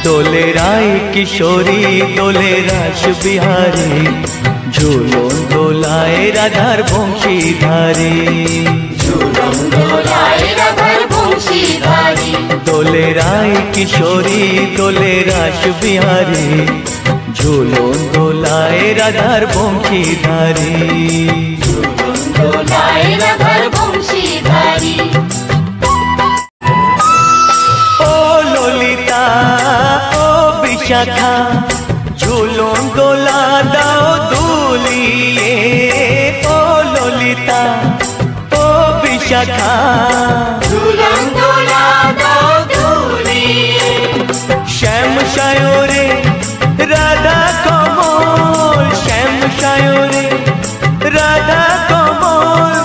দোলে রায় কিশোরী দোলে রাস বিহারী, ঝুলন দোলায় রাধার বংশীধারী। ঝুলন দোলায় রাধার বংশীধারী। দোলে রায় কিশোরী দোলে রাস বিহারী, ঝুলন দোলায় রাধার বংশীধারী। ঝুলন দোলায় রাধার বংশীধারী। ও ললিতা ও বিশাখা, ঝুলন দোলা দাও দুলিয়ে। ও ললিতা ও বিশাখা, ঝুলন দোলা দাও দুলিয়ে। শ্যাম সায়রে রাধা কমল, শ্যাম সায়রে রাধা কমল,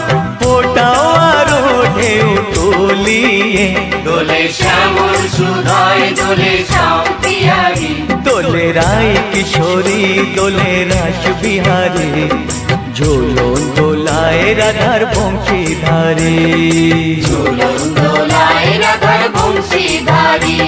ফোটাও আরো ঢেউ তুলিয়ে। দোলে শ্যামল সুধায় দোলে শ্যাম পিয়ারি। দোলে রায় কিশোরী দোলে রাস বিহারী, ঝুলন দোলায় রাধার বংশীধারী। ঝুলন দোলায় রাধার বংশীধারী।